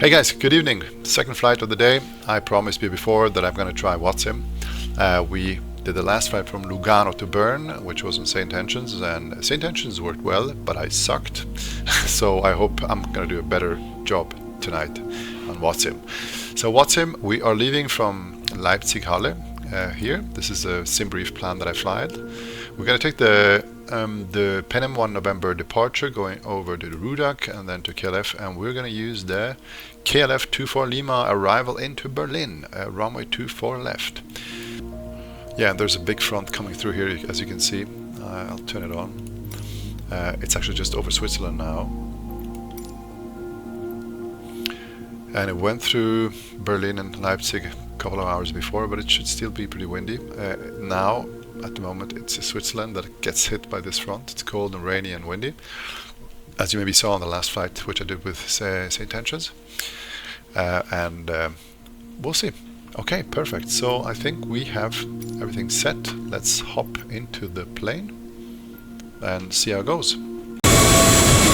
Hey guys, good evening. Second flight of the day. I promised you before that I'm going to try VATSIM. We did the last flight from Lugano to Bern, which was on St. Henschens, and St. Henschens worked well, but I sucked. So I hope I'm going to do a better job tonight on VATSIM. So VATSIM, we are leaving from Leipzig Halle here. This is a sim brief plan that I flied. We're going to take the PIMAX 1 November departure going over to the Rudak and then to KLF, and we're going to use the KLF 24 Lima arrival into Berlin, runway 24 left. Yeah, there's a big front coming through here, as you can see. I'll turn it on. It's actually just over Switzerland now. And it went through Berlin and Leipzig a couple of hours before, but it should still be pretty windy. Now, at the moment, it's Switzerland that gets hit by this front. It's cold and rainy and windy, as you maybe saw on the last flight, which I did with St. Henschens. We'll see. Okay, perfect. So I think we have everything set. Let's hop into the plane and see how it goes.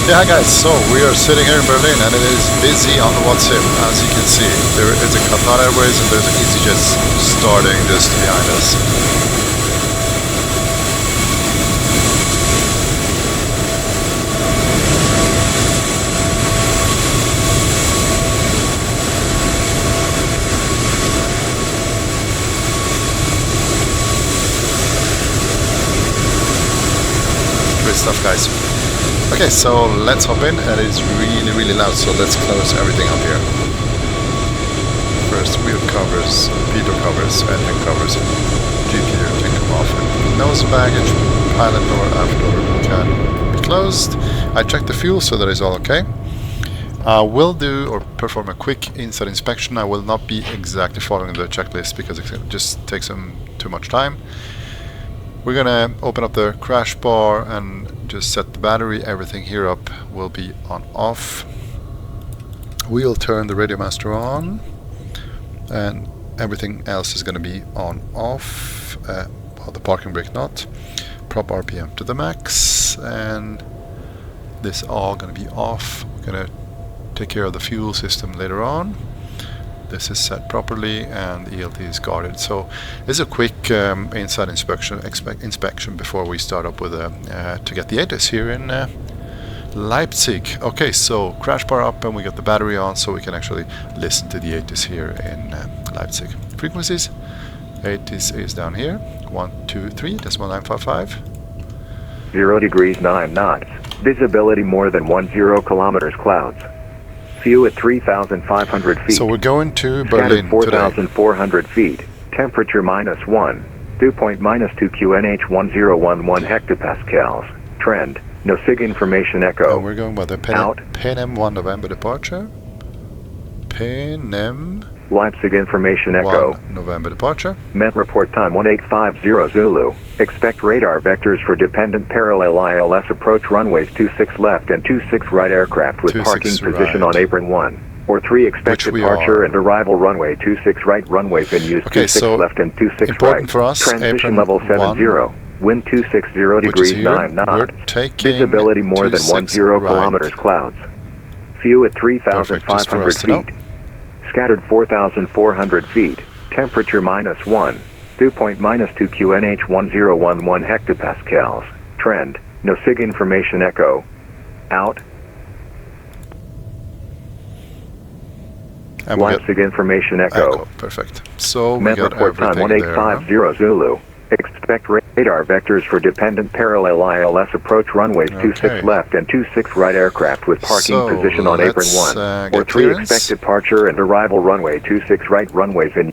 Yeah, hi guys. So we are sitting here in Berlin, and it is busy on the VATSIM, as you can see. There is a Qatar Airways and there's an EasyJet starting just behind us. Stuff, guys. Okay, so let's hop in, and it's really loud, so let's close everything up here. First, wheel covers, pitot covers, engine covers, GPU can come off, and nose baggage, pilot door, aft door can be closed. I checked the fuel, so that is all okay. I will do or perform a quick inside inspection. I will not be exactly following the checklist because it just takes too much time. We're gonna open up the crash bar and just set the battery. Everything here up will be on off. We'll turn the radio master on, and everything else is gonna be on off. Well, the parking brake not. Prop RPM to the max, and this all gonna be off. We're gonna take care of the fuel system later on. This is set properly and the ELT is guarded. So this is a quick inside inspection before we start up with to get the ATIS here in Leipzig. Okay, so crash bar up, and we got the battery on, so we can actually listen to the ATIS here in Leipzig. Frequencies, ATIS is down here, 123.955. 0 degrees 9 knots. Visibility more than 10 kilometers clouds. View at 3,500 feet. So we're going to Berlin 4,400 feet. Temperature -1. Dew point -2 QNH 1011 hectopascals. Trend. No SIG information echo. And we're going by the PIMAX 1 November departure. PIMAX Leipzig information echo. 1 November departure. Met report time 1850 Zulu. Expect radar vectors for dependent parallel ILS approach runways 26 left and 26 right aircraft with parking position on apron 1. Or 3 expect departure and arrival runway 26 right runways in use 26 left and 26 right. For us, transition level 70. Wind 260 degrees 9 knots. Visibility more than 10 kilometers clouds. View at 3,500 feet. Scattered 4,400 feet. Temperature -1. Dew point -2 QNH 1011 hectopascals. Trend. No SIG information echo. Out. And Leipzig information echo. Perfect. So we got report time everything 1850 there. Zulu. Expect radar vectors for dependent parallel ILS approach runways 26 left and 26 right aircraft with parking position on apron 1. Or 3 expect departure and arrival runway 26 right runways in.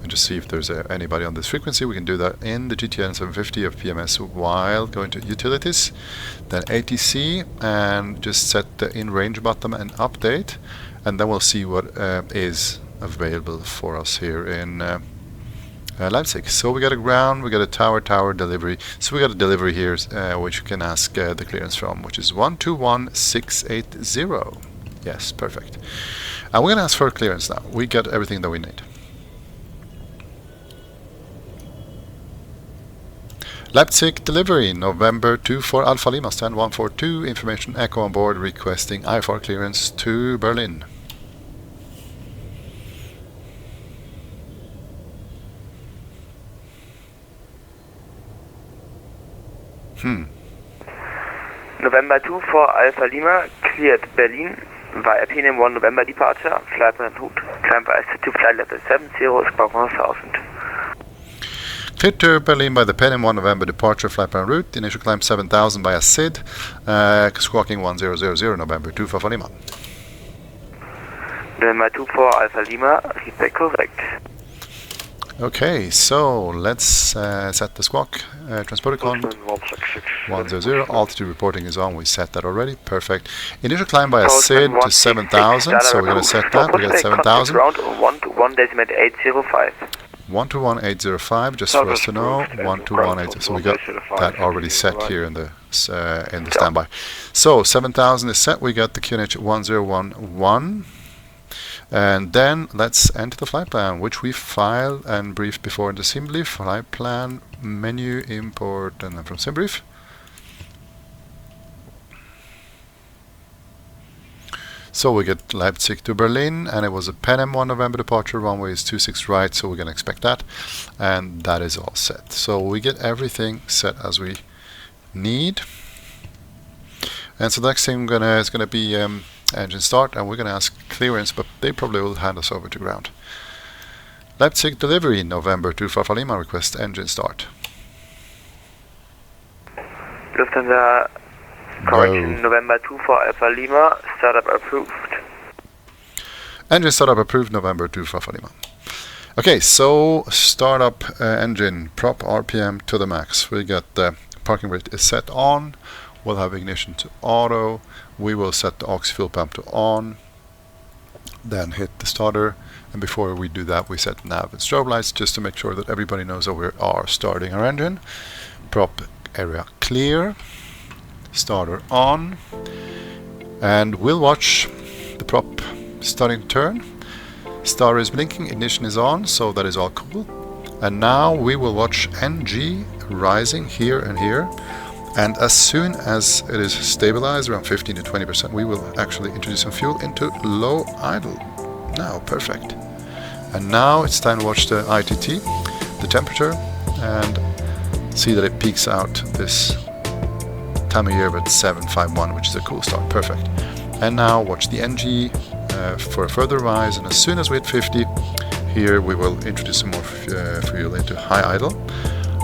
And just see if there's anybody on this frequency. We can do that in the GTN 750 of PMS while going to utilities, then ATC, and just set the in range button and update, and then we'll see what is available for us here in Leipzig. So we got a ground, we got a tower delivery. So we got a delivery here, which you can ask the clearance from, which is 121680. Yes, perfect. And we're gonna ask for clearance now. We got everything that we need. Leipzig delivery, November 24 Alpha Lima, stand 142, information echo on board requesting IFR clearance to Berlin. November 24 Alpha Lima, cleared Berlin via PIMAX November departure, flight plan route, climb by to flight level 70, squawk 1000. Cleared to Berlin by the PIMAX November departure, flight plan route, initial climb 7000 via SID, squawking 1000, November 24 Alpha Lima. November 24 Alpha Lima, feedback correct. Okay, so let's set the squawk. Transponder con 100, altitude reporting is on, we set that already, perfect. Initial climb by a SID to 7000, so we're going to set that, we got 7000. Ground 121.805. 121.805, just for us to know, 121.8, so we got that already set here in the standby. So 7000 is set, we got the QNH 1011. And then let's enter the flight plan, which we filed and briefed before in the SimBrief. Flight plan, menu, import, and then from SimBrief. So we get Leipzig to Berlin, and it was a PENM 1 November departure, runway is 26 right, so we're going to expect that. And that is all set. So we get everything set as we need. And so the next thing is going to be engine start, and we're going to ask clearance, but they probably will hand us over to ground. Leipzig delivery, November 24 Alpha Lima, request engine start. Lufthansa correction, November 24 Alpha Lima, startup approved. Engine startup approved, November 24 Alpha Lima. Okay, so startup engine, prop RPM to the max. We got the parking brake is set on. We'll have ignition to auto. We will set the aux fuel pump to on, then hit the starter, and before we do that we set nav and strobe lights just to make sure that everybody knows that we are starting our engine. Prop area clear, starter on, and we'll watch the prop starting to turn. Starter is blinking, ignition is on, so that is all cool. And now we will watch NG rising here and here. And as soon as it is stabilized around 15 to 20%, we will actually introduce some fuel into low idle. Now, perfect. And now it's time to watch the ITT, the temperature, and see that it peaks out this time of year at 751, which is a cool start. Perfect. And now watch the NG for a further rise, and as soon as we hit 50, here we will introduce some more fuel into high idle.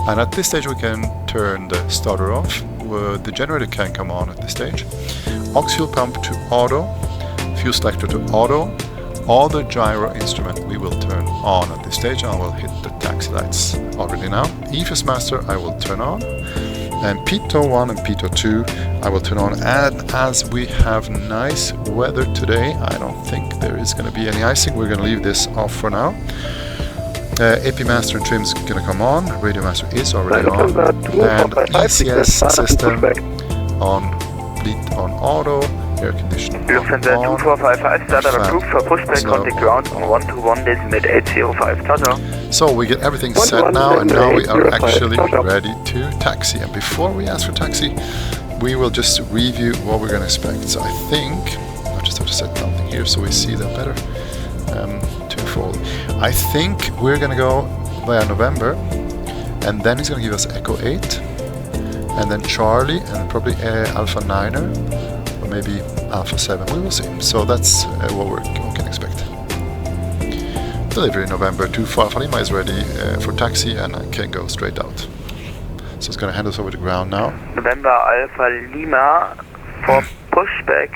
And at this stage we can turn the starter off. The generator can come on at this stage. Aux fuel pump to auto, fuel selector to auto. All the gyro instrument we will turn on at this stage, and I will hit the taxi lights already now. EFS master I will turn on, and Pitot 1 and Pitot 2 I will turn on. And as we have nice weather today, I don't think there is going to be any icing. We're going to leave this off for now. AP master and trim is going to come on, radio master is already on, and ECS system on, fleet on auto, air conditioning Lufthansa 2455, startup approved for pushback, contact ground on 121.805. So we get everything set now, and now we are actually ready to taxi. And before we ask for taxi, we will just review what we're going to expect. So I think, I just have to set something here so we see that better. Twofold. I think we're going to go via November, and then he's going to give us Echo 8, and then Charlie, and probably Alpha 9er, or maybe Alpha 7. We will see. So that's what we can expect. Delivery November 24 Alpha Lima is ready for taxi, and I can go straight out. So it's going to hand us over to ground now. November Alpha Lima for pushback.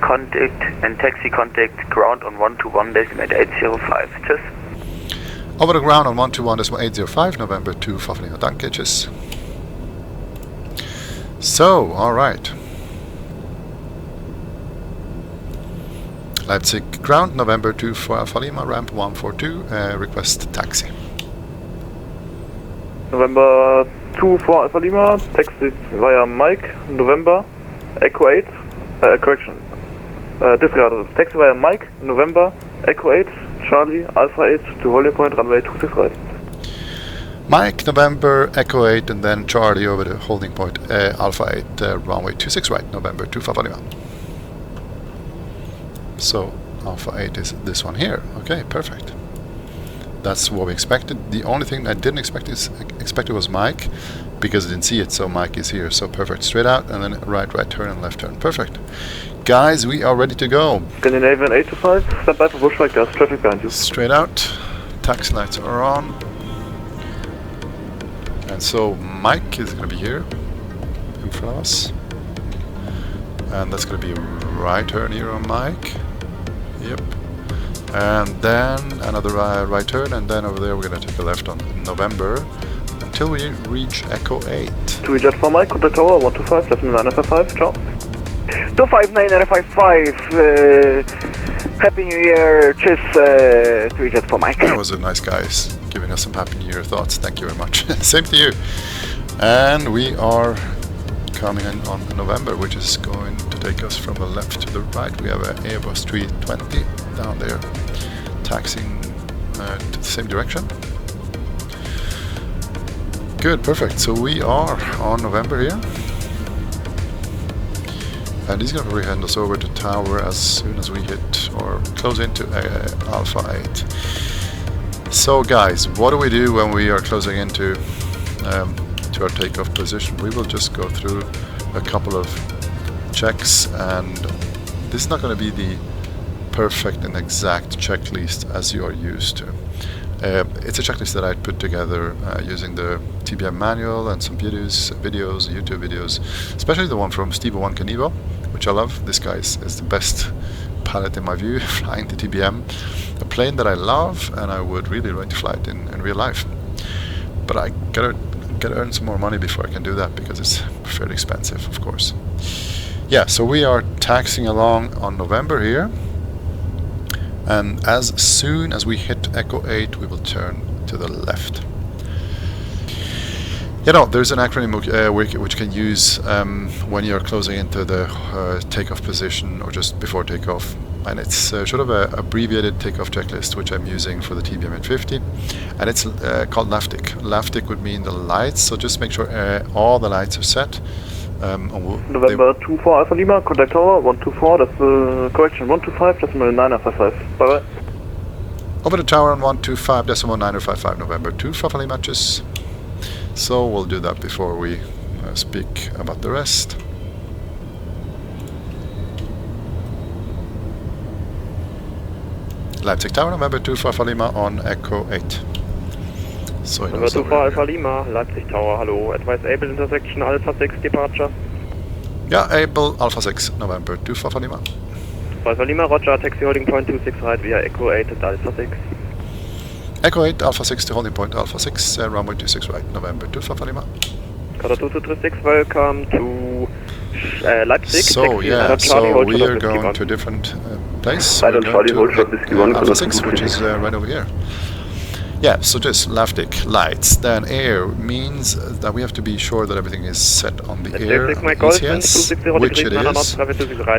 Contact and taxi contact ground on 121.805. Tschüss. Over the ground on 121.805, November 2 Alpha Lima. Danke, tschüss. So, alright. Leipzig ground, November 2 for Alpha Lima, ramp 142, request taxi. November 2 for Alpha Lima, taxi via Mike, November, Echo 8, correction. Disregard. Taxi via Mike, November, Echo 8, Charlie, Alpha 8 to Holding Point, runway 26 right. Mike, November, Echo 8, and then Charlie over the holding point, Alpha 8, runway 26 right, November 25 Lima. So Alpha 8 is this one here. Okay, perfect. That's what we expected. The only thing I didn't expect was Mike, because I didn't see it, so Mike is here. So perfect, straight out, and then right turn and left turn. Perfect. Guys, we are ready to go. Scandinavian 825, stand by for bushwhack, there's traffic behind you. Straight out, taxi lights are on. And so Mike is going to be here in front of us. And that's going to be right turn here on Mike. Yep. And then another right turn, and then over there we're going to take a left on November until we reach Echo 8. 2 jet for Mike, contact tower, 125, left 955, ciao. 25995, Happy New Year, cheers, 3 jet for Mike. That was a nice guys giving us some Happy New Year thoughts, thank you very much. Same to you. And we are coming in on November, which is going to take us from the left to the right. We have an Airbus 320 down there, taxiing to the same direction. Good, perfect. So we are on November here. And he's going to hand us over to tower as soon as we hit or close into Alpha 8. So guys, what do we do when we are closing into to our takeoff position? We will just go through a couple of checks, and this is not going to be the perfect and exact checklist as you are used to. It's a checklist that I put together using the TBM manual and some videos, YouTube videos, especially the one from OpenKneeboard, which I love. This guy is the best pilot in my view, flying the TBM, a plane that I love and I would really like to fly it in real life. But I gotta earn some more money before I can do that, because it's fairly expensive, of course. Yeah, so we are taxiing along on November here. And as soon as we hit Echo 8, we will turn to the left. You know, there's an acronym which you can use when you're closing into the takeoff position or just before takeoff. And it's sort of an abbreviated takeoff checklist, which I'm using for the TBM850. And it's called LAFTIC. LAFTIC would mean the lights, so just make sure all the lights are set. November 24 Alpha Lima, contact tower, 124, that's the correction, 125, decimal 955. Bye bye. Over the tower on 125, decimal 955, November 2 Alpha Lima matches. So we'll do that before we speak about the rest. Leipzig Tower, November 2 Alpha Lima on Echo 8. So November 2 Alpha Lima, Leipzig Tower, hello. Advise able intersection Alpha 6 departure. Yeah, able Alpha 6, November 2 Alpha Lima. Alpha Lima, roger, taxi holding point 26 right via Echo 8 and Alpha 6. Echo 8, Alpha 6 to holding point Alpha 6, runway 26 right, November 2 Alpha Lima. Qatar 2236, welcome to Leipzig. So yeah, so we are going to a different place. So we're going to Alpha 6, which is right over here. Yeah, so just LAFTIC, lights, then air means that we have to be sure that everything is set on the air, ECS, which it is.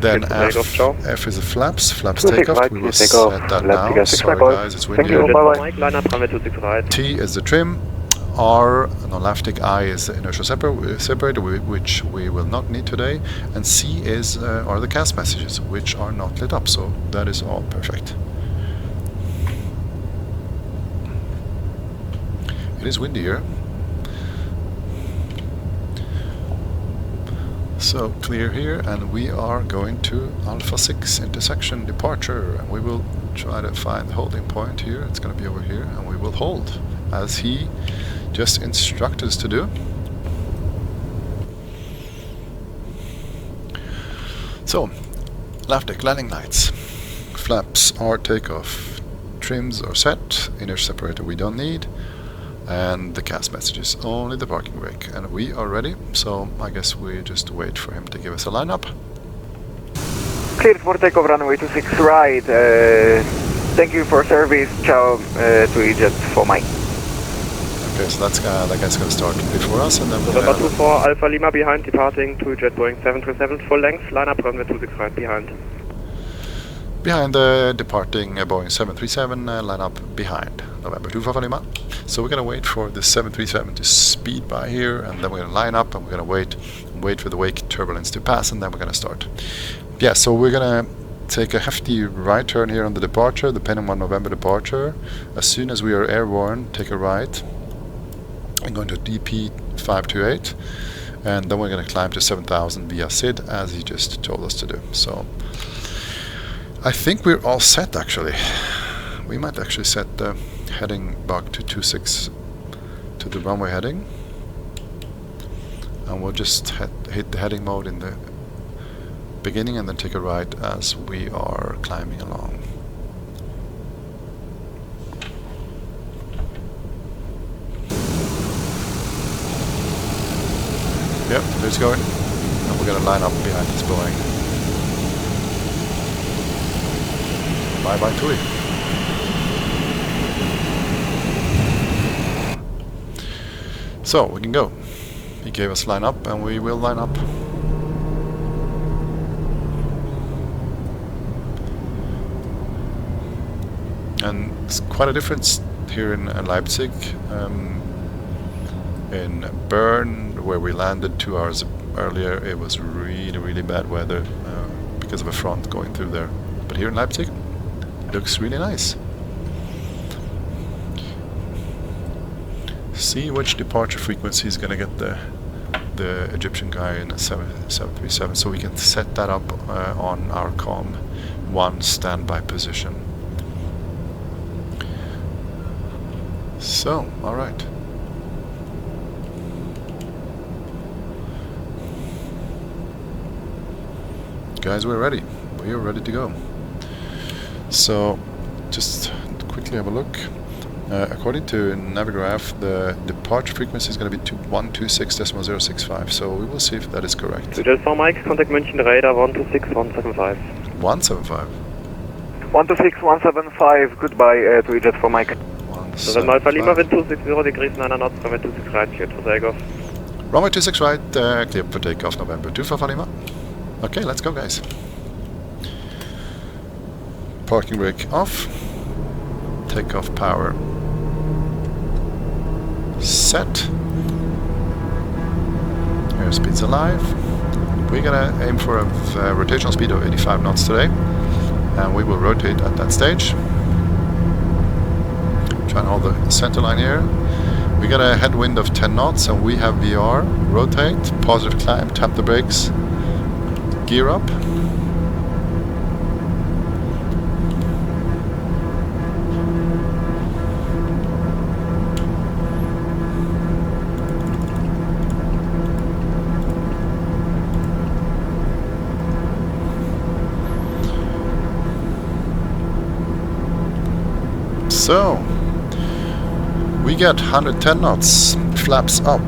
Then F is the flaps takeoff, we will set that now. Sorry guys, it's windy. T is the trim, R, no, LAFTIC, I is the inertial separator, which we will not need today, and C is are the cast messages, which are not lit up, so that is all perfect. It is windy here. So clear here, and we are going to Alpha 6 intersection departure, and we will try to find the holding point here. It's going to be over here, and we will hold as he just instructed us to do. So, LAFTIC, landing lights, flaps are takeoff, trims are set, inner separator we don't need, and the cast messages, only the parking brake. And we are ready, so I guess we just wait for him to give us a lineup. Cleared for takeoff, runway 26 right. Thank you for service. Ciao, 3 jet for Mike. Okay, so that guy's gonna start before us, and then we're November 24 Alpha Lima behind, departing 2 jet Boeing 737 full length, lineup runway 26 right behind. Behind the departing Boeing 737, lineup behind. November 2 Papa Lima. So we're gonna wait for the 737 to speed by here, and then we're gonna line up, and we're gonna wait for the wake turbulence to pass, and then we're gonna start. Yeah, so we're gonna take a hefty right turn here on the departure, the PIMAX 1 November departure. As soon as we are airborne, take a right. I'm going to DP528, and then we're going to climb to 7,000 via SID, as he just told us to do. So I think we're all set, actually. We might actually set the heading bug to 26 to the runway heading, and we'll just hit the heading mode in the beginning and then take a right as we are climbing along. Yep, there it's going. And we're gonna line up behind this Boeing. Bye bye Tui. So we can go. He gave us line up, and we will line up. And it's quite a difference here in Leipzig. In Bern, where we landed 2 hours earlier, it was really bad weather because of a front going through there. But here in Leipzig, it looks really nice. See which departure frequency is going to get the Egyptian guy in a 737, so we can set that up on our COM 1 standby position. So, alright. Guys, we're ready. We are ready to go. So, just quickly have a look. According to Navigraph, the departure frequency is going to be 126.065, so we will see if that is correct. Just for Mike, contact München radar 126175. 175. 126175, goodbye to Egypt for Mike. November Alpha Lima, wind 260 degrees 9 knots, runway 26 right, cleared for takeoff. Runway 26 right, cleared for takeoff, November 2 Alpha Lima. Okay, let's go, guys. Parking brake off. Takeoff power set. Airspeed's alive. We're gonna aim for a rotational speed of 85 knots today, and we will rotate at that stage. Try and hold the center line here. We got a headwind of 10 knots, and we have VR. Rotate, positive climb, tap the brakes, gear up. So, we get 110 knots, flaps up,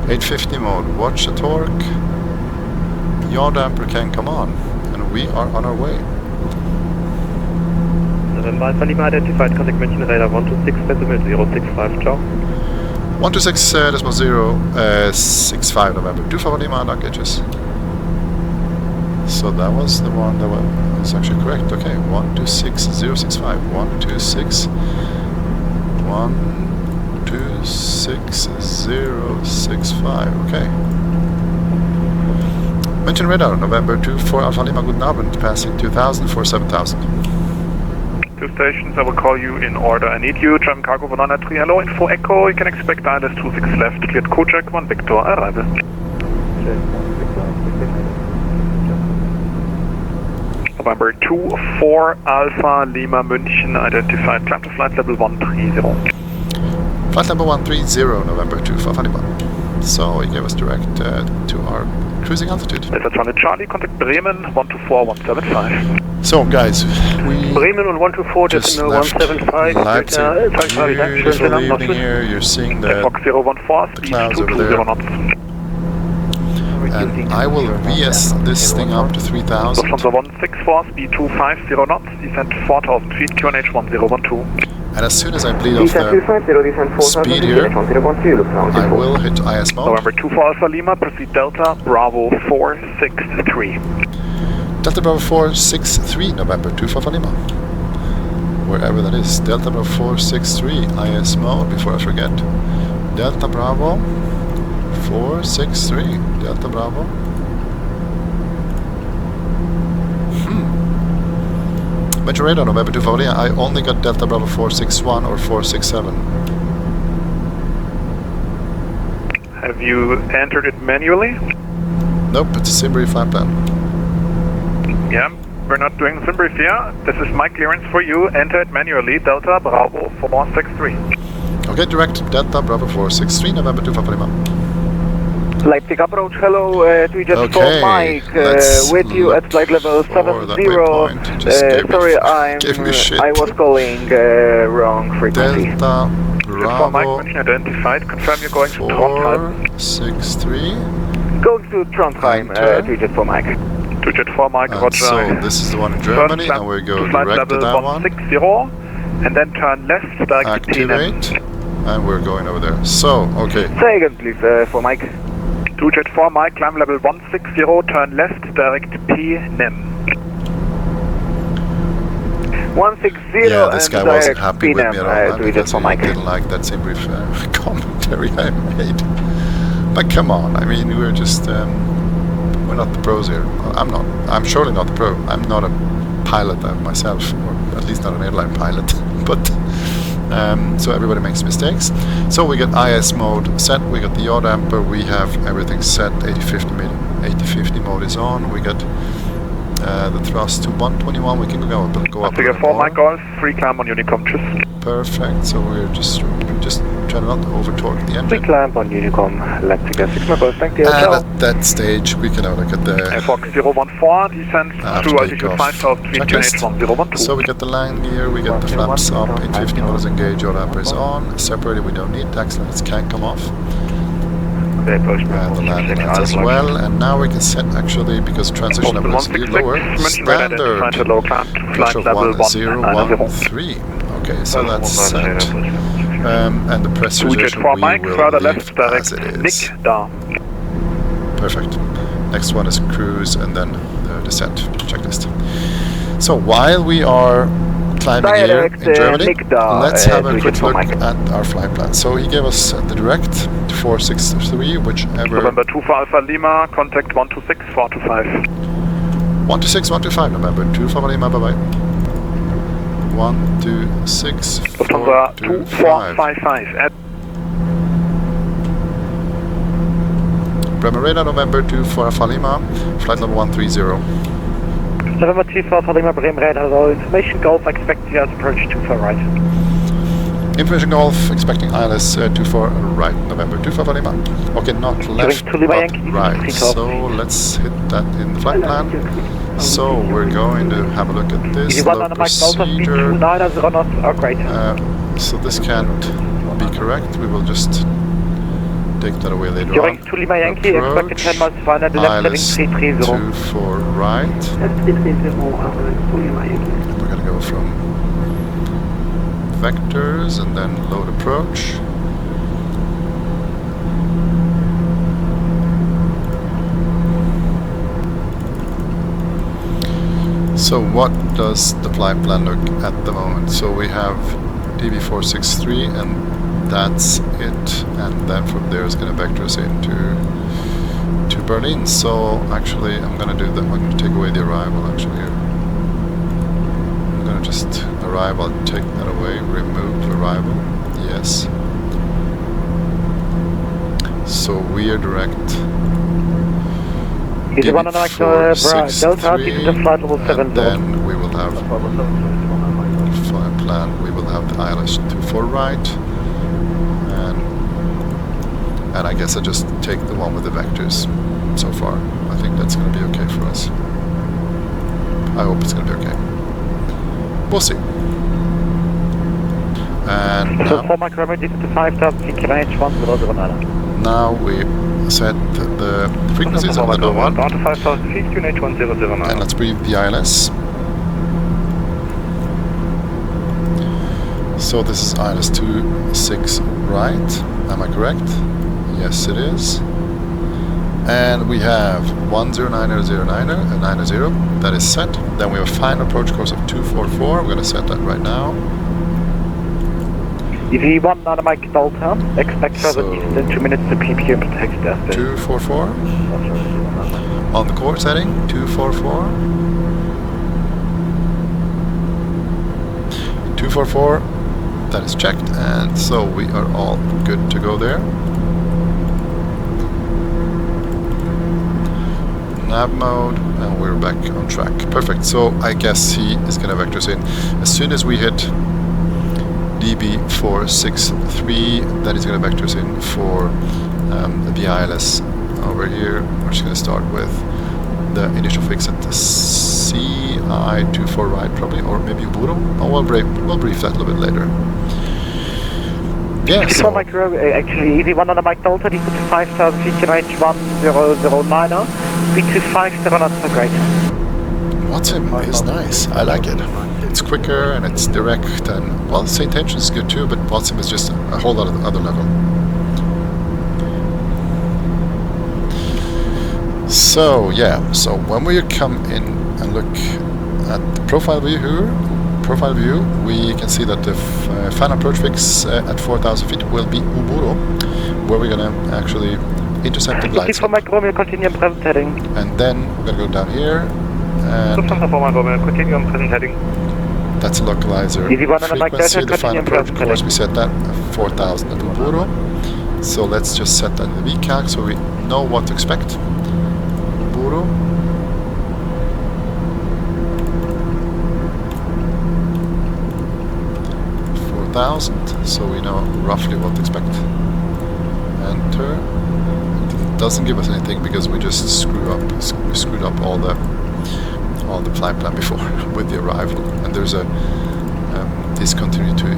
850 mode, watch the torque, yaw damper can come on, and we are on our way. November Alpha Lima identified, contact München radar 126.065, ciao. 126.065 November, 2 Papa Lima, lock edges. So that was the one that was actually correct. Okay, 126.065. 126.065. Okay. München radar, November 2 for Alpha Lima, guten Abend, passing 2000 for 7000. 2 stations, I will call you in order. I need you, German Cargo 193, hello, info echo, you can expect ILS 26 left, cleared Kojak 1 Victor, arrival. November 2 for Alpha Lima München, identified, climb to flight level 130. Flight level 130, November 2 for Alpha Lima. So he gave us direct to our cruising altitude. Delta Charlie, contact Bremen 124.175. So guys, we Bremen on 124 just left Leipzig. Beautiful evening here. You're seeing the clouds over there. And I will VS this thing up to 3000. Lufthansa 164, speed 250 knots, descent 4000 feet, QNH 1012. And as soon as I bleed off the speed here, I will hit IS mode. November 2 for Alpha Lima, proceed Delta Bravo 463. Delta Bravo 463, November 2 for Alpha Lima. wherever that is. Delta Bravo 463 IS mode, before I forget. Delta Bravo 463. Delta Bravo. Metro Radar November 240. I only got Delta Bravo 461 or 467. Have you entered it manually? Nope, it's a Simbury flight plan. Yeah, we're not doing sim brief here. This is my clearance for you. Enter it manually. Delta Bravo 463. Okay, direct Delta Bravo 463, November 245. Leipzig approach, hello, to just Okay, for Mike, let's with you at flight level for 70. that waypoint. Just Sorry, gave me shit. I was calling wrong frequency. Delta For Mike, Bravo München identified. Confirm you're going to Trondheim. 463. Going to Trondheim, Enter. to just for Mike. To Jet 4 Mike, And roger. so this is the one in Germany, and we go flight direct to level that one. 160, and then turn left, direct to TBM. Activate, and we're going over there. So, okay. Say again, please, for Mike. To Jet 4 Mike, climb level 160, turn left, direct PNM. 160 Yeah, this and guy wasn't direct happy with me at all, to because just for he Mike. didn't like that same brief commentary I made. But come on, I mean, we're just, we're not the pros here. I'm not. I'm surely not the pro. I'm not a pilot myself, or at least not an airline pilot. But so everybody makes mistakes. So we got IS mode set. We got the yaw damper. We have everything set. 80-50 mode is on. We got the thrust to 121. We can go up a Figure little 4 more. Mike Golf, free climb on Unicom. Tschüss. Perfect. So we're just trying not to over torque the engine. Free climb on Unicom, Leipzig 6 Golf, thank you. And Ciao. at that stage, we can have a look at the Fox 014, descent to altitude 5,000 feet, checklist. 112. So we got the line gear, we got the flaps up, 850 motors engaged, yaw damper is on. Separated, we don't need. Tax limits can come off. They push me. And the landing lights as well. And now we can set actually, because transition level is lower, standard push of 1013. Okay, so that's set. And the pressurization we will leave as it is. Perfect. Next one is cruise and then the descent checklist. So while we are climbing here in Germany, let's have a quick look at our flight plan. So he gave us the direct to 463, whichever. November 2 for Alpha Lima, contact 126 425. 126 125, November 2 for Lima, bye bye. 126 Lufthansa 425. 2455 at Bremer Radar, November 2 for Alpha Lima, flight level 130. November 2 for Alpha Lima, Bremen Radar, hello, information Golf, expect you to approach 2 for right. Information Golf, expecting ILS 2 for right, November 2 for Alpha Lima. Okay, not left, but right. So let's hit that in the flight plan. So we're going to have a look at this load procedure. So this can't be correct. We will just take that away later on. Approach, ILS 2 for right. We're going to go from vectors and then load approach. So what does the flight plan look at the moment? So we have DB463 and that's it, and then from there it's going to vector us into Berlin. So actually I'm going to do that. I'm going to take away the arrival actually here. I'm going to just arrive, I'll take that away, remove arrival, yes. So we are direct DB463, and then we will have flight plan, we will have the ILS 2 for right, and I guess I just take the one with the vectors so far. I think that's going to be okay for us. I hope it's going to be okay. We'll see. And now we set the frequencies on the number 1. And let's brief the ILS. So this is ILS 26 right. Am I correct? Yes, it is. And we have 109090 that is set. Then we have a final approach course of 244. We're going to set that right now. EV1 on Mike Delta, expect further distance in 2 minutes to PPM protect airspace. 244. On the course setting, 244. 244. That is checked, and so we are all good to go there. Nav mode, and we're back on track. Perfect. So I guess he is going to vector us in as soon as we hit DB463. Then he's going to vector us in for the ILS over here. We're just going to start with the initial fix at the CI24 right, probably, or maybe Uburo. Oh, we'll brief that a little bit later. Yeah, so actually, EV1 on the Mike Delta, this is 5,000 feet, range 1009er, speed to 50 knots per grade. VATSIM is nice, I like it. It's quicker and it's direct, and well, St. Tension is good too, but VATSIM is just a whole lot of other level. So yeah, so when we come in and look at the profile view, we can see that the final approach fix at 4,000 feet will be Uburo, where we're going to actually intercept the glide slope. And then we're going to go down here, and that's a localizer frequency. The final approach course, we set that at 4,000 at Uburo. So let's just set that in the VCALC so we know what to expect. Uburo. 4,000, so we know roughly what to expect. Enter. It doesn't give us anything because we just screwed up all the flight plan before with the arrival, and there's a discontinuity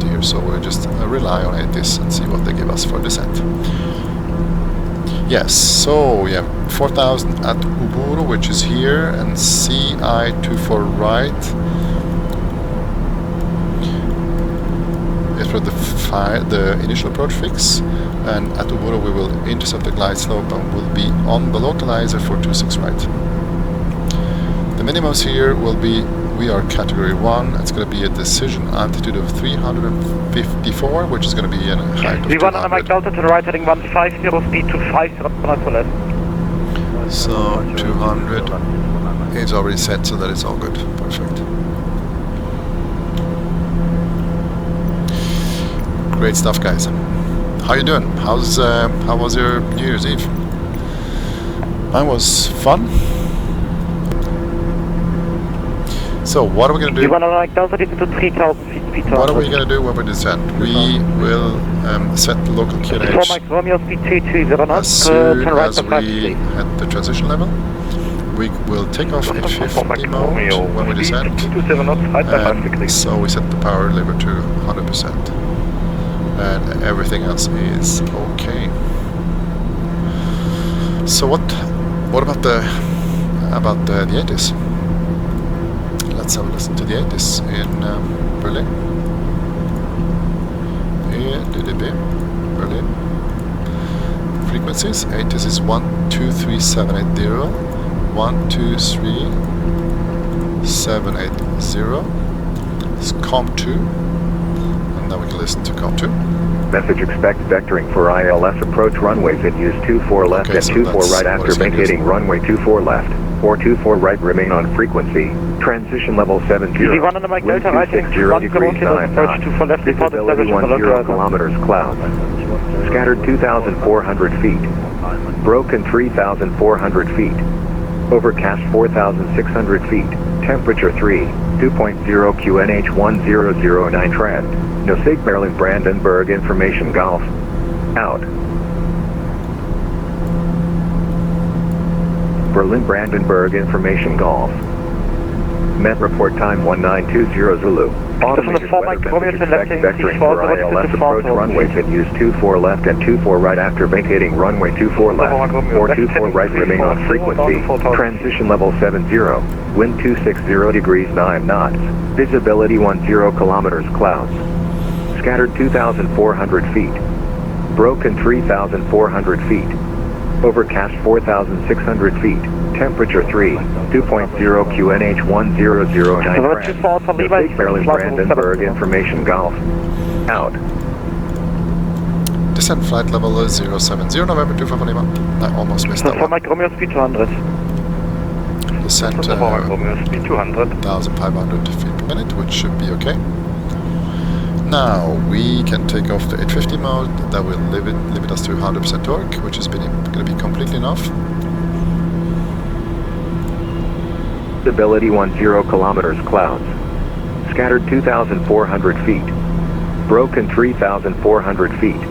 here, so we'll just rely on ETIS and see what they give us for descent. Yes, so yeah, 4,000 at Uburo, which is here, and CI24 right. For the initial approach fix, and at Uburo we will intercept the glide slope and will be on the localizer for 26 right. The minimums here will be, we are category 1, it's going to be a decision altitude of 354, which is going to be a height of 200. on Mike Delta to the right heading 150, speed to 50 knots to left. So 200 is already set, so that is all good. Perfect. Great stuff, guys. How you doing? How was your New Year's Eve? Mine was fun. So what are we going to do? What are we going to do when we descend? We will set the local QNH as soon as we hit the transition level. We will take off at 50 mode when we descend, and so we set the power lever to 100%. And everything else is okay. So what about the ETIS? Let's have a listen to the ETIS in Berlin. EDDB, Berlin. Frequencies, ETIS is 123780, 123780. It's COM2. Now we can listen to COM2. Message expect vectoring for ILS approach runways at use 24 left and 24 right after vacating runway 24 left or 24 right remain on frequency. Transition level 70. Wind 260 degrees 9 knots. Visibility 10 kilometers clouds. Scattered 2,400 feet. Broken 3,400 feet. Overcast 4,600 feet. Temperature 2.0 QNH 1009 trend. No Sig Berlin Brandenburg information Golf. Out. Berlin Brandenburg information Golf. Met report time 1920 Zulu. Automated weather message expect vectoring for ILS approach runways at use 24 left and 24 right after vacating runway 24 left or 24 right remain on frequency. Transition level 70. Wind 260 degrees 9 knots. Visibility 10 kilometers clouds. Scattered 2,400 feet. Broken 3,400 feet. Overcast 4,600 feet. Temperature 3. 2.0 QNH1009. Maryland Brandenburg Information Golf. Out. Descent flight level 070 November 25 Lima. I almost missed that one. Mike Romeo speed 200. Descent 1,500 feet per minute, which should be okay. Now we can take off the 850 mode. That will limit us to 100% torque, which is going to be completely enough. Stability 10 kilometers clouds. Scattered 2,400 feet. Broken 3,400 feet.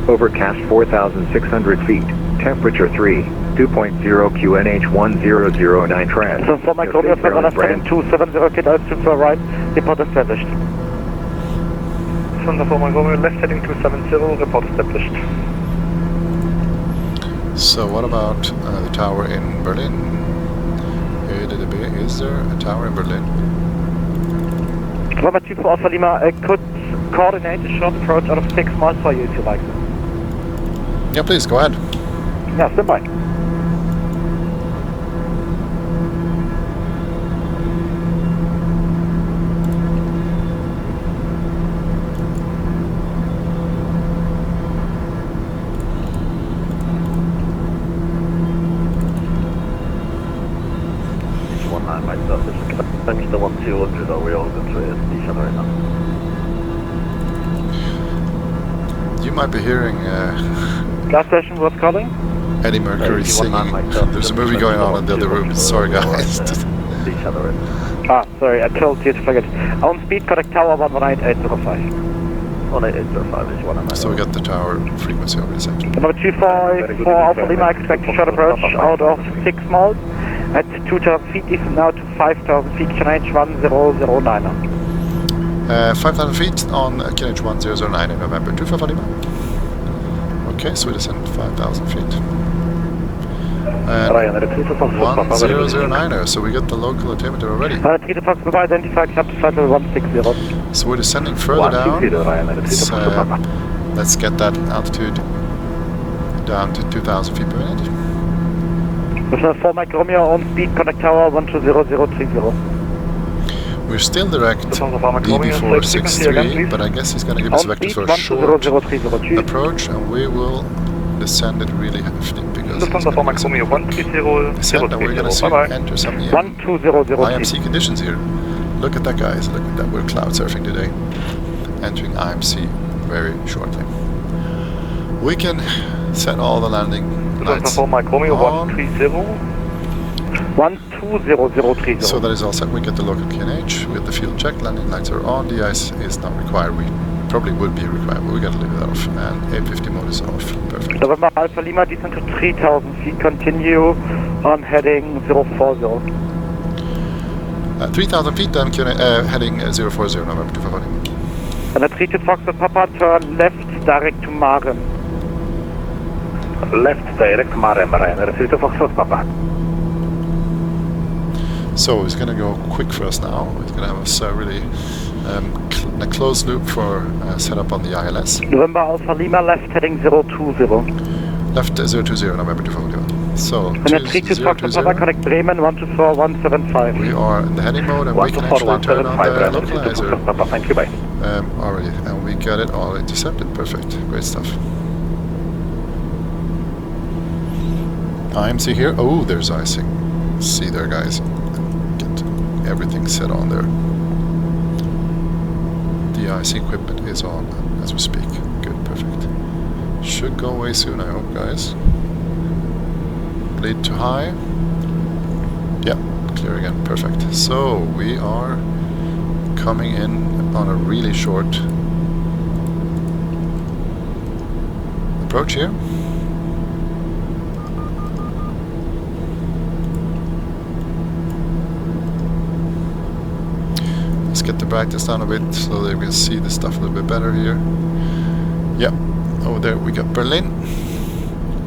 Overcast 4,600 feet. Temperature 3. 2.0 QNH1009 trans. So for Mike Romeo, Flight 270, kid altitude for right, report established. Center for Mike Romeo, left heading 270, report established. So what about the tower in Berlin? EDDB, is there a tower in Berlin? Robert 2 for Alpha Lima, could coordinate a short approach out of 6 miles for you if you like. Yeah, please, go ahead. Yeah, stand by. You might be hearing Last station was calling? Eddie Mercury singing. There's a movie going on in the other room. Sorry, guys. Sorry, I told you to forget. On speed, correct tower 118805. 18805 is So we got the tower frequency already set. Number 25 for Alpha Lima, expect a short approach out of 6 miles at 2,000 feet, descent now to 5,000 feet, QNH 1009. 5,000 feet on QNH 1009 in November 25 Lima. Okay, so we descend 5,000 feet. And 1009er, so we got the local altimeter already. 3 to Fox, identified, up to flight level 160. So we're descending further down. Let's get that altitude down to 2,000 feet per minute. 4 Mike Romeo on speed, contact tower 120030. We're still direct DB463, but I guess he's going to give us vectors for a short approach, and we will descend it really hefty because it's going to descend, and we're going to enter some IMC conditions here. Look at that, guys. Look at that. We're cloud surfing today. Entering IMC very shortly. We can set all the landing lights on. 120030. So that is all set. We get the local QNH, we get the fuel check, landing lights are on, de-ice is not required. We probably would be required, but we gotta leave that off. And 850 mode is off. Perfect. November Alpha Lima, descend to 3,000 feet, continue on heading 040. 3,000 feet, then heading 040, November 250. And a 3 to Fox Papa, turn left direct to Maren. Left direct Maren, Ryanair 3 to Fox Papa. So he's going to go quick for us now. He's going to have us really in a closed loop for setup on the ILS. November Alpha Lima, left heading 020. Left 020, November 250. So, and then 3 to Fox Papa, connect Bremen 124175. We are in the heading mode and we can actually turn on the localizer already. And we got it all intercepted. Perfect. Great stuff. IMC here. Oh, there's icing. See there, guys. Get everything set on there. The IC equipment is on as we speak. Good, perfect. Should go away soon, I hope, guys. Bleed too high. Yeah, clear again. Perfect. So we are coming in on a really short approach here. Let's get the brightness down a bit so that we can see the stuff a little bit better here. Yep, over there we got Berlin.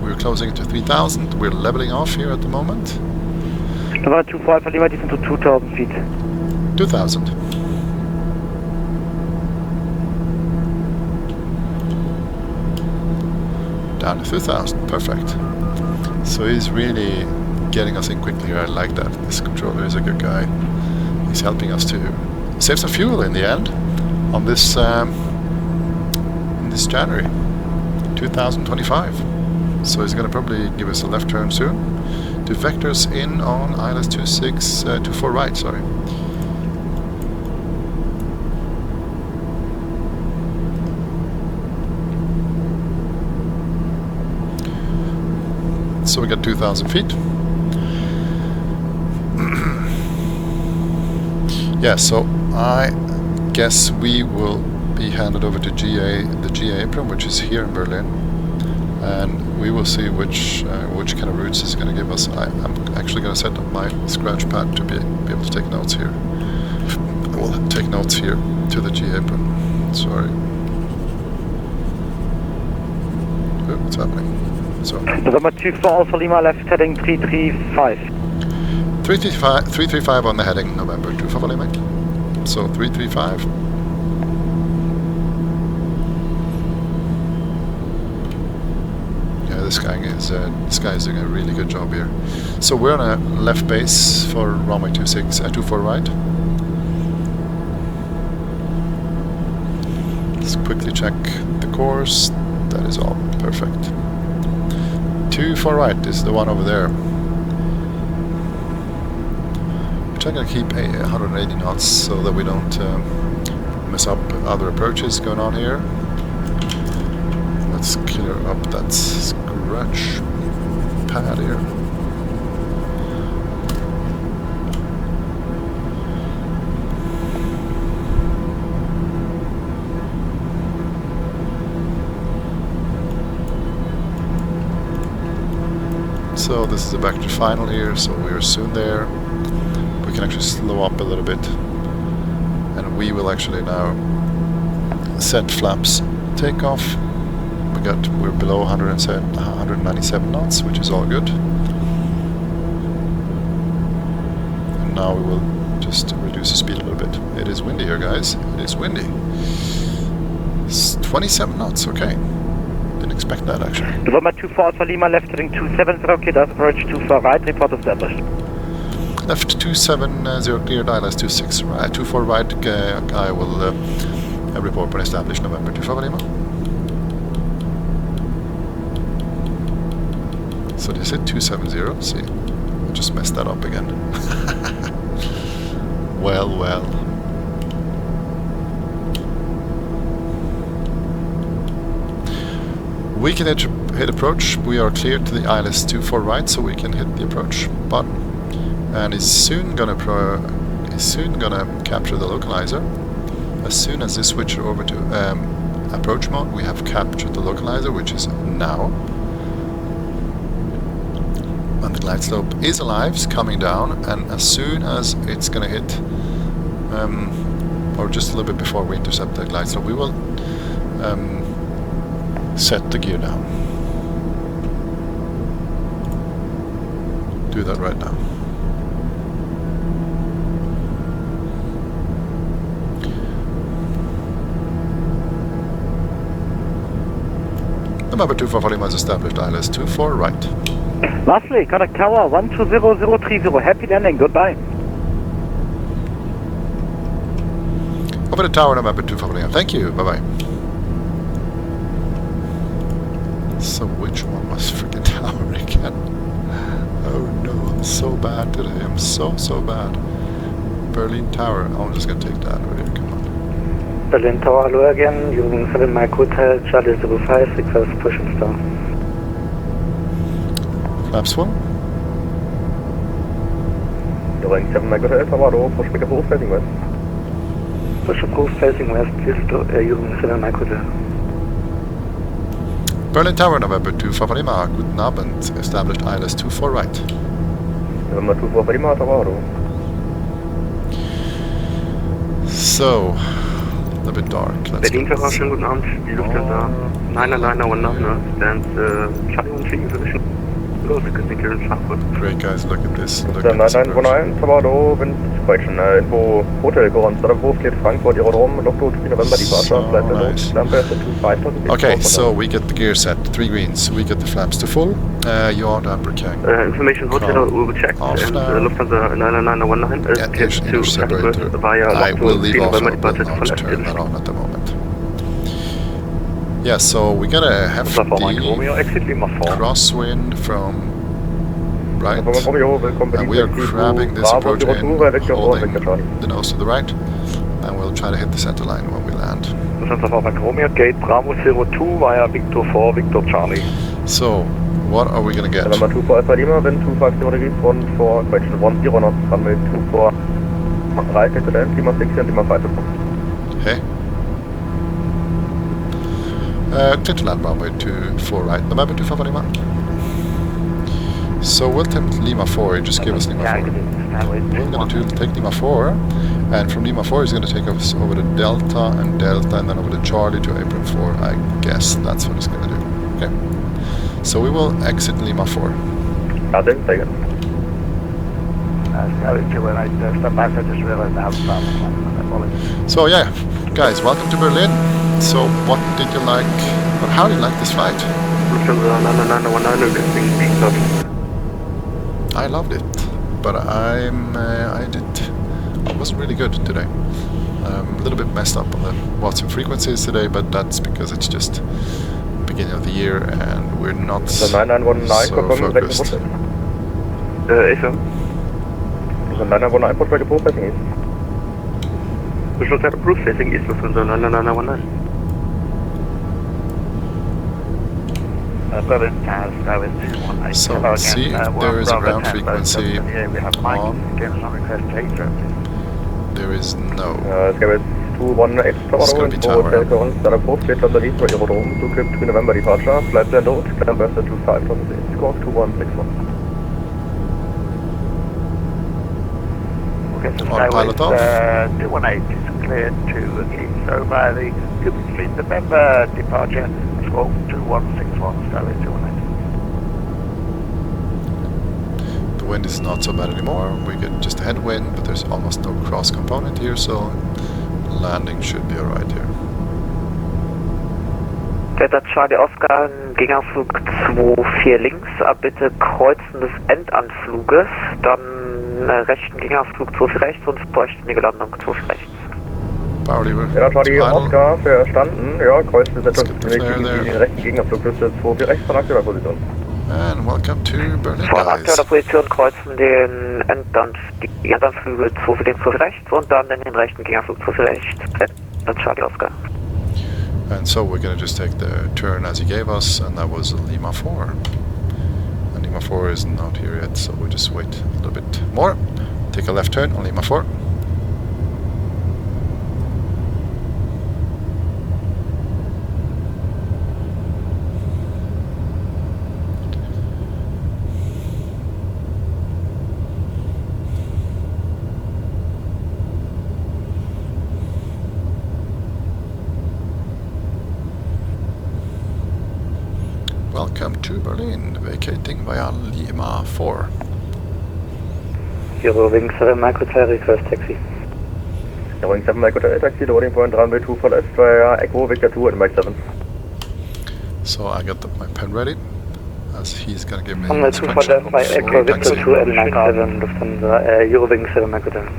We're closing to 3,000. We're leveling off here at the moment. November 25 Lima, descend to 2,000 feet. 2,000. Down to 2,000. Perfect. So he's really getting us in quickly here. I like that. This controller is a good guy. He's helping us to save some fuel in the end on this in this January 2025. So he's going to probably give us a left turn soon. To vectors in on ILS 24 right, sorry. So we got 2,000 feet. Yeah, so I guess we will be handed over to the GA apron, which is here in Berlin, and we will see which kind of routes it's going to give us. I'm actually going to set up my scratch pad to be able to take notes here. I will take notes here to the GA apron. Sorry. Oh, what's happening? So. November 24 Alpha Lima, left heading 335. 335 on the heading, November 24 Lima. So 335. Yeah, this guy is doing a really good job here. So we're on a left base for runway 24 right. Let's quickly check the course. That is all perfect. 24 right is the one over there. We're trying to keep 180 knots so that we don't mess up other approaches going on here. Let's clear up that scratch pad here. So this is the back to final here, so we are soon there. We can actually slow up a little bit, and we will actually now set flaps takeoff. We're below 197 knots, which is all good. And now we will just reduce the speed a little bit. It is windy here, guys. It is windy. It's 27 knots, okay. Didn't expect that actually. November 24 Alpha Lima, left heading 270, cleared approach 24 right, report established. Left 270, cleared ILS 26 right, 24 right, I will report when established, November 24 Lima. So this is 270, see, I just messed that up again. Well. We can hit approach. We are cleared to the ILS 24 right, so we can hit the approach button, and it's soon gonna capture the localizer. As soon as this switches over to approach mode, we have captured the localizer, which is now. And the glide slope is alive, it's coming down, and as soon as it's gonna hit, or just a little bit before we intercept the glide slope, we will set the gear down. Do that right now. November 24 Lima is established, ILS 24 right. Lastly, contact tower 120030. Happy landing, goodbye. Over the tower, November 24 Lima. Thank you, bye-bye. So which one was freaking tower again? Oh no, I'm so bad today. I'm so bad. Berlin Tower. I'm just gonna take that over here. Come on. Berlin Tower, hello again. Using 7 Mike Hotel, Charlie 05, request push and start. Flaps full. Using 7 Mike Hotel, Tower, push back approved, facing west. Push approved, facing west, please using 7 Mike Hotel. Berlin Tower, November 24 Lima. Guten Abend. Established ILS 24 right. November 24 Lima, Tower. So, a bit dark. Let's Berlin Tower, schönen guten Abend. Die Luft ist da. 9 Liner, 1 Stand, Charlie 1 position. Great guys, look at this. Look The at this approach. 9919, Tabado, wind question. Info Hotel Coron, Startup cleared Frankfurt, Aerodrome, Locto 3 November departure, flight level, nice. number 25,000. Okay, so we get the gear set, 3 greens. We get the flaps to full. Yaw down Brickhang. Information Hotel will be checked, Off and now. Lufthansa 99919 is cleared to Frankfurt via I will Locto leave 3 off. I November will departure not for turn that Leipzig. on at the moment. Yeah, so we got a hefty crosswind from right, and we are grabbing this approach in, holding the nose to the right, and we'll try to hit the center line when we land. Gate Bravo 02 via Victor 4, Victor Charlie. So, what are we gonna get? November 2 for Alpha Lima, wind 250 degrees, 1 for question 10 knots, runway 2 for right, at the end, Lima 6 and Lima 5. Hey. Clear to land runway 24 right, November 2 for Lima. So we'll attempt Lima 4, just give us Lima 4. We're going to take Lima 4, and from Lima 4 he's going to take us over to Delta, and then over to Charlie to Apron 4. I guess that's what he's going to do. Okay. So we will exit Lima 4. So yeah, guys, welcome to Berlin. So what did you like, or how did you like this flight? I loved it, but I wasn't really good today. A little bit messed up on the VATSIM frequencies today, but that's because it's just beginning of the year and we're not so focused. The 919 port ready processing is. Visual set approved, facing east Lufthansa 99919. So let's see, there is a ground frequency on. There is no. It's going to be tower. Startup cleared from the lead for Aerodrome, 2 clip 3 November departure, flight plan note, climb burst 25, score 2161. On pilot off. 218 is cleared to East over the Cuban Fleet November departure, squawk 2161, Starlink 218. The wind is not so bad anymore. We get just a headwind, but there's almost no cross component here, so landing should be alright here. Delta Charlie Oscar, Gegenflug 24 links, bitte Kreuzen des Endanfluges, dann rechten Gegenflug 24 rechts und vollständige Landung 24 rechts. Power lever. Ja, Charlie Oscar, verstanden. Ja, kreuzen des Endanfluges gegen den rechten Gegenflug bis 24 rechts von aktueller Position. And welcome to Berlin, Von guys. aktueller Position kreuzen den die Endanflüge 24 links 24 rechts und dann den rechten Gegenflug 24 rechts. Delta Charlie Oscar. And so we're going to just take the turn as he gave us, and that was Lima 4. And Lima 4 isn't out here yet, so we'll just wait a little bit more. Take a left turn on Lima 4. Welcome to Berlin, vacating via Lima 4. Eurowings 7 Micro Hotel, request taxi. Eurowings 7 Micro Hotel, taxi, loading point runway 2 for left via Echo, Victor 2 and Mike 7. So I got my pen ready, as he's gonna give me Runway 2 for left by Echo, Victor 2 and Mike 7, Lufthansa, Eurowings 7 Micro Hotel.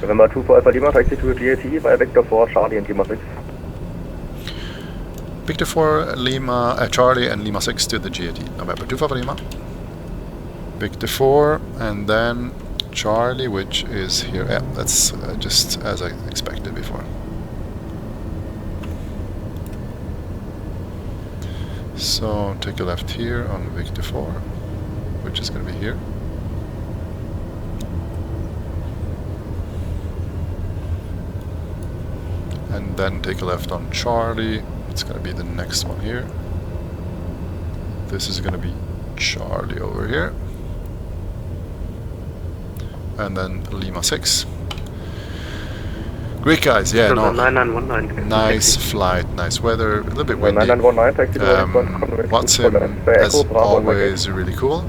November 2 for Alpha Lima, taxi to GAT via Victor 4, Charlie and Lima 6. Victor 4, Lima, Charlie and Lima 6 to the GAT. November 2 for Lima. Victor 4 and then Charlie, which is here. Yeah, that's just as I expected before. So take a left here on Victor 4, which is going to be here. And then take a left on Charlie. It's going to be the next one here. This is going to be Charlie over here. And then Lima 6. Great guys, yeah, no. 9919. Nice flight, nice weather, a little bit windy. 9919, taxi VATSIM, as always, really cool.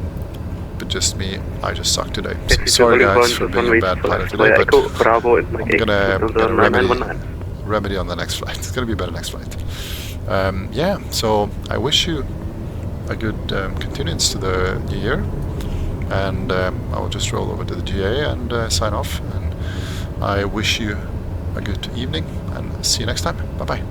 But just me, I just suck today. So sorry guys for being a bad pilot today, but I'm gonna remedy on the next flight. It's gonna be a better next flight. Yeah, so I wish you a good continuance to the new year, and I will just roll over to the GA and sign off. And I wish you a good evening, and see you next time. Bye bye.